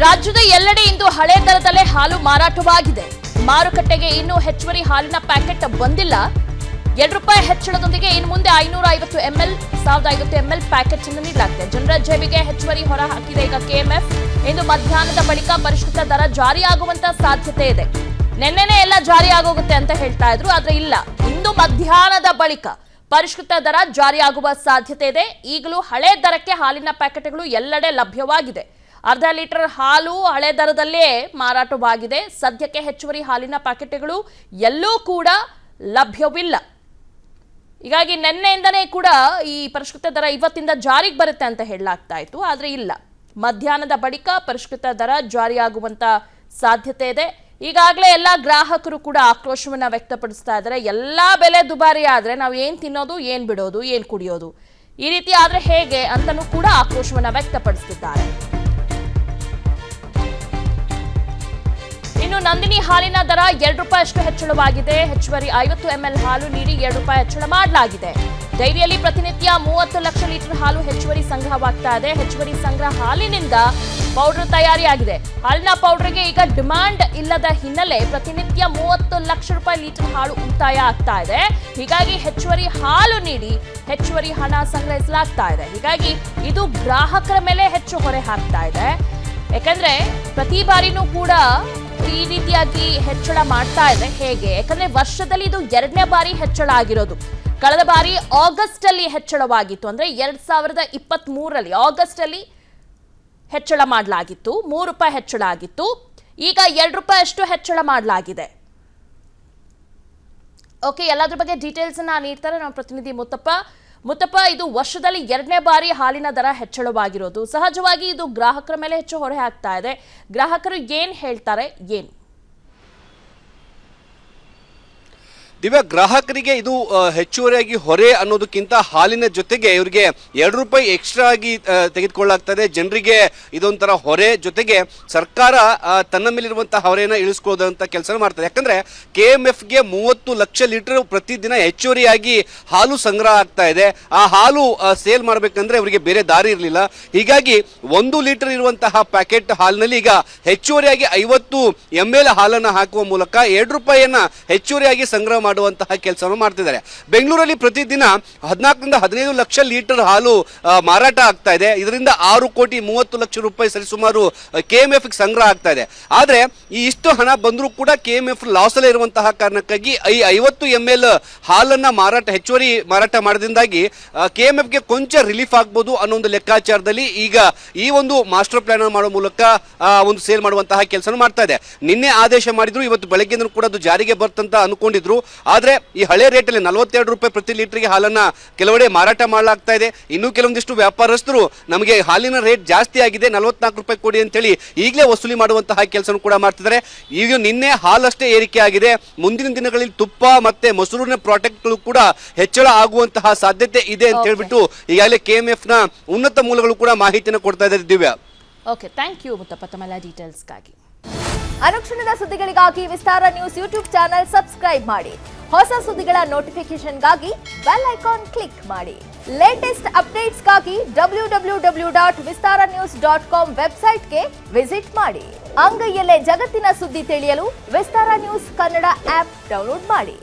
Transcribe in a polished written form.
ರಾಜ್ಯದ ಎಲ್ಲೆಡೆ ಇಂದು ಹಳೆ ದರದಲ್ಲೇ ಹಾಲು ಮಾರಾಟವಾಗಿದೆ. ಮಾರುಕಟ್ಟೆಗೆ ಇನ್ನೂ ಹೆಚ್ಚುವರಿ ಹಾಲಿನ ಪ್ಯಾಕೆಟ್ ಬಂದಿಲ್ಲ. ₹2 ಹೆಚ್ಚಳದೊಂದಿಗೆ ಇನ್ನು ಮುಂದೆ 550 ml 1050 ml ಪ್ಯಾಕೆಟ್ ಅನ್ನು ನೀಡಲಾಗಿದೆ. ಜನರ ಜೇಬಿಗೆ ಹೆಚ್ಚುವರಿ ಹೊರ ಹಾಕಿದೆ ಈಗ ಕೆಎಂಎಫ್. ಇಂದು ಮಧ್ಯಾಹ್ನದ ಬಳಿಕ ಪರಿಷ್ಕೃತ ದರ ಜಾರಿಯಾಗುವಂತ ಸಾಧ್ಯತೆ ಇದೆ. ನಿನ್ನೆನೇ ಎಲ್ಲ ಜಾರಿಯಾಗೋಗುತ್ತೆ ಅಂತ ಹೇಳ್ತಾ ಇದ್ರು, ಆದ್ರೆ ಇಲ್ಲ, ಇಂದು ಮಧ್ಯಾಹ್ನದ ಬಳಿಕ ಪರಿಷ್ಕೃತ ದರ ಜಾರಿಯಾಗುವ ಸಾಧ್ಯತೆ ಇದೆ. ಈಗಲೂ ಹಳೆ ದರಕ್ಕೆ ಹಾಲಿನ ಪ್ಯಾಕೆಟ್ಗಳು ಎಲ್ಲೆಡೆ ಲಭ್ಯವಾಗಿದೆ. ಅರ್ಧ ಲೀಟರ್ ಹಾಲು ಹಳೆ ದರದಲ್ಲೇ ಮಾರಾಟವಾಗಿದೆ. ಸದ್ಯಕ್ಕೆ ಹೆಚ್ಚುವರಿ ಹಾಲಿನ ಪ್ಯಾಕೆಟ್ಗಳು ಎಲ್ಲೂ ಕೂಡ ಲಭ್ಯವಿಲ್ಲ. ಹೀಗಾಗಿ ನಿನ್ನೆಯಿಂದನೇ ಕೂಡ ಈ ಪರಿಷ್ಕೃತ ದರ ಇವತ್ತಿಂದ ಜಾರಿಗೆ ಬರುತ್ತೆ ಅಂತ ಹೇಳಲಾಗ್ತಾ ಇತ್ತು, ಆದ್ರೆ ಇಲ್ಲ, ಮಧ್ಯಾಹ್ನದ ಬಳಿಕ ಪರಿಷ್ಕೃತ ದರ ಜಾರಿಯಾಗುವಂತ ಸಾಧ್ಯತೆ ಇದೆ. ಈಗಾಗಲೇ ಎಲ್ಲ ಗ್ರಾಹಕರು ಕೂಡ ಆಕ್ರೋಶವನ್ನ ವ್ಯಕ್ತಪಡಿಸ್ತಾ ಇದ್ದಾರೆ. ಎಲ್ಲಾ ಬೆಲೆ ದುಬಾರಿ ಆದ್ರೆ ನಾವು ಏನ್ ತಿನ್ನೋದು, ಏನ್ ಬಿಡೋದು, ಏನ್ ಕುಡಿಯೋದು, ಈ ರೀತಿ ಆದ್ರೆ ಹೇಗೆ ಅಂತನೂ ಕೂಡ ಆಕ್ರೋಶವನ್ನ ವ್ಯಕ್ತಪಡಿಸುತ್ತಿದ್ದಾರೆ. ಇನ್ನು ನಂದಿನಿ ಹಾಲಿನ ದರ ₹2 ಅಷ್ಟು ಹೆಚ್ಚಳವಾಗಿದೆ. ಹೆಚ್ಚುವರಿ 50 ml ಹಾಲು ನೀಡಿ ₹2 ಹೆಚ್ಚಳ ಮಾಡಲಾಗಿದೆ. ಡೈರಿಯಲ್ಲಿ ಪ್ರತಿನಿತ್ಯ 30 ಲಕ್ಷ ಲೀಟರ್ ಹಾಲು ಹೆಚ್ಚುವರಿ ಸಂಗ್ರಹವಾಗ್ತಾ ಇದೆ. ಹೆಚ್ಚುವರಿ ಸಂಗ್ರಹ ಹಾಲಿನಿಂದ ಪೌಡರ್ ತಯಾರಿಯಾಗಿದೆ. ಹಾಲಿನ ಪೌಡರ್ಗೆ ಈಗ ಡಿಮಾಂಡ್ ಇಲ್ಲದ ಹಿನ್ನೆಲೆ ಪ್ರತಿನಿತ್ಯ 30 ಲಕ್ಷ ಲೀಟರ್ ಹಾಲು ಉಳಿತಾಯ ಆಗ್ತಾ ಇದೆ. ಹೀಗಾಗಿ ಹೆಚ್ಚುವರಿ ಹಾಲು ನೀಡಿ ಹೆಚ್ಚುವರಿ ಹಣ ಸಂಗ್ರಹಿಸಲಾಗ್ತಾ ಇದೆ. ಹೀಗಾಗಿ ಇದು ಗ್ರಾಹಕರ ಮೇಲೆ ಹೆಚ್ಚು ಹೊರೆ ಹಾಕ್ತಾ ಇದೆ. ಯಾಕಂದ್ರೆ ಪ್ರತಿ ಬಾರಿನೂ ಕೂಡ ಈ ರೀತಿಯಾಗಿ ಹೆಚ್ಚಳ ಮಾಡ್ತಾ ಇದೆ. ಹೇಗೆ? ಯಾಕಂದ್ರೆ ವರ್ಷದಲ್ಲಿ ಇದು 2ನೇ ಬಾರಿ ಹೆಚ್ಚಳ ಆಗಿರೋದು. ಕಳೆದ ಬಾರಿ ಆಗಸ್ಟ್ ಅಲ್ಲಿ ಹೆಚ್ಚಳವಾಗಿತ್ತು, ಅಂದ್ರೆ 2023ರಲ್ಲಿ ಆಗಸ್ಟ್ ಅಲ್ಲಿ ಹೆಚ್ಚಳ ಮಾಡಲಾಗಿತ್ತು. ₹3 ಹೆಚ್ಚಳ ಆಗಿತ್ತು. ಈಗ ₹2 ಅಷ್ಟು ಹೆಚ್ಚಳ ಮಾಡಲಾಗಿದೆ. ಓಕೆ, ಎಲ್ಲದ್ರ ಬಗ್ಗೆ ಡೀಟೇಲ್ಸ್ ಅನ್ನ ನೀಡ್ತಾರೆ ನಮ್ಮ ಪ್ರತಿನಿಧಿ ಮುತ್ತಪ್ಪ, ಇದು ವರ್ಷದಲ್ಲಿ 2ನೇ ಬಾರಿ ಹಾಲಿನ ದರ ಹೆಚ್ಚಳವಾಗಿರೋದು. ಸಹಜವಾಗಿ ಇದು ಗ್ರಾಹಕರ ಮೇಲೆ ಹೆಚ್ಚು ಹೊರೆ ಹಾಕ್ತಾ ಇದೆ. ಗ್ರಾಹಕರು ಏನ್ ಹೇಳ್ತಾರೆ, ಏನು? ದಿವ್ಯಾ, ಗ್ರಾಹಕರಿಗೆ ಇದು ಹೆಚ್ಚುವರಿಯಾಗಿ ಹೊರೆ ಅನ್ನೋದಕ್ಕಿಂತ ಹಾಲಿನ ಜೊತೆಗೆ ಇವರಿಗೆ ₹2 ಎಕ್ಸ್ಟ್ರಾ ಆಗಿ ತೆಗೆದುಕೊಳ್ಳಲಾಗ್ತದೆ. ಜನರಿಗೆ ಇದೊಂಥರ ಹೊರೆ, ಜೊತೆಗೆ ಸರ್ಕಾರ ತನ್ನ ಮೇಲಿರುವಂತಹ ಹೊರೆಯನ್ನು ಇಳಿಸ್ಕೊಳ್ಳೋದಂತ ಕೆಲಸ ಮಾಡ್ತದೆ. ಯಾಕಂದ್ರೆ ಕೆಎಂಎಫ್ಗೆ 30 ಲಕ್ಷ ಲೀಟರ್ ಪ್ರತಿದಿನ ಹೆಚ್ಚುವರಿಯಾಗಿ ಹಾಲು ಸಂಗ್ರಹ ಆಗ್ತಾ ಇದೆ. ಆ ಹಾಲು ಸೇಲ್ ಮಾಡಬೇಕಂದ್ರೆ ಇವರಿಗೆ ಬೇರೆ ದಾರಿ ಇರಲಿಲ್ಲ. ಹೀಗಾಗಿ 1 ಲೀಟರ್ ಇರುವಂತಹ ಪ್ಯಾಕೆಟ್ ಹಾಲಿನಲ್ಲಿ ಈಗ ಹೆಚ್ಚುವರಿಯಾಗಿ 50 ml ಹಾಲನ್ನು ಹಾಕುವ ಮೂಲಕ ₹2 ಹೆಚ್ಚುವರಿಯಾಗಿ ಸಂಗ್ರಹ ಮಾಡುವಂತಹ ಕೆಲಸವನ್ನು ಮಾಡ್ತಿದ್ದಾರೆ. ಬೆಂಗಳೂರಲ್ಲಿ ಪ್ರತಿದಿನ 14 ರಿಂದ 15 ಲಕ್ಷ ಲೀಟರ್ ಹಾಲು ಮಾರಾಟ ಆಗ್ತಾ ಇದೆ. ಇದರಿಂದ ₹6.30 ಕೋಟಿ ಸರಿಸುಮಾರು ಕೆಎಂಎಫ್ ಸಂಗ್ರಹ ಆಗ್ತಾ ಇದೆ. ಆದ್ರೆ ಈ ಇಷ್ಟು ಹಣ ಬಂದರೂ ಕೂಡ ಕೆಎಂಎಫ್ ಲಾಸ್ ಅಲ್ಲೇ ಇರುವಂತಹ ಕಾರಣಕ್ಕಾಗಿ ಈ 50 ml ಹಾಲನ್ನ ಹೆಚ್ಚುವರಿ ಮಾರಾಟ ಮಾಡೋದ್ರಿಂದಾಗಿ ಕೆಎಂಎಫ್ಗೆ ಕೊಂಚ ರಿಲೀಫ್ ಆಗ್ಬೋದು ಅನ್ನೋ ಒಂದು ಲೆಕ್ಕಾಚಾರದಲ್ಲಿ ಈಗ ಈ ಒಂದು ಮಾಸ್ಟರ್ ಪ್ಲಾನ್ ಮಾಡುವ ಮೂಲಕ ಒಂದು ಸೇಲ್ ಮಾಡುವಂತಹ ಕೆಲಸ ಮಾಡ್ತಾ ಇದೆ. ನಿನ್ನೆ ಆದೇಶ ಮಾಡಿದ್ರು, ಇವತ್ತು ಬೆಳಗ್ಗೆ ಕೂಡ ಅದು ಜಾರಿಗೆ ಬರ್ತಂತ ಅನ್ಕೊಂಡಿದ್ರು. ಆದ್ರೆ ಈ ಹಳೆ ರೇಟಲ್ಲಿ ₹42 ಪ್ರತಿ ಲೀಟರ್ಗೆ ಹಾಲನ್ನ ಕೆಲವೆಡೆ ಮಾರಾಟ ಮಾಡಲಾಗ್ತಾ ಇದೆ. ಇನ್ನು ಕೆಲವೊಂದಿಷ್ಟು ವ್ಯಾಪಾರಸ್ಥರು ನಮಗೆ ಹಾಲಿನ ರೇಟ್ ಜಾಸ್ತಿ ಆಗಿದೆ, ₹44 ಕೊಡಿ ಅಂತೇಳಿ ಈಗಲೇ ವಸೂಲಿ ಮಾಡುವಂತಹ ಕೆಲಸ ಕೂಡ ಮಾಡ್ತಿದ್ದಾರೆ. ಈಗ ನಿನ್ನೆ ಹಾಲಷ್ಟೇ ಏರಿಕೆ ಆಗಿದೆ. ಮುಂದಿನ ದಿನಗಳಲ್ಲಿ ತುಪ್ಪ ಮತ್ತೆ ಮೊಸರಿನ ಪ್ರಾಡಕ್ಟ್ಗಳು ಕೂಡ ಹೆಚ್ಚಳ ಆಗುವಂತಹ ಸಾಧ್ಯತೆ ಇದೆ ಅಂತ ಹೇಳ್ಬಿಟ್ಟು ಈಗಾಗಲೇ ಕೆಎಂಎಫ್ ನ ಉನ್ನತ ಮೂಲಗಳು ಕೂಡ ಮಾಹಿತಿಯನ್ನು ಕೊಡ್ತಾ ಇದ್ದಾರೆ. Divya, okay, thank you Muthappa ತಮ್ಮೆಲ್ಲ ಡೀಟೇಲ್ಸ್ಗಾಗಿ. ಅನುಕ್ಷಣದ ಸುದ್ದಿಗಳಿಗಾಗಿ Vistara news YouTube channel subscribe ಮಾಡಿ. ಹೊಸ ಸುದ್ದಿಗಳ ನೋಟಿಫಿಕೇಶನ್ಗಾಗಿ ಬೆಲ್ ಐಕಾನ್ ಕ್ಲಿಕ್ ಮಾಡಿ. ಲೇಟೆಸ್ಟ್ ಅಪ್ಡೇಟ್ಸ್ಗಾಗಿ www.vistaranews.com ವೆಬ್ಸೈಟ್ಗೆ ವಿಸಿಟ್ ಮಾಡಿ. ಅಂಗೈಯಲ್ಲೇ ಜಗತ್ತಿನ ಸುದ್ದಿ ತಿಳಿಯಲು Vistara news Kannada app download ಮಾಡಿ.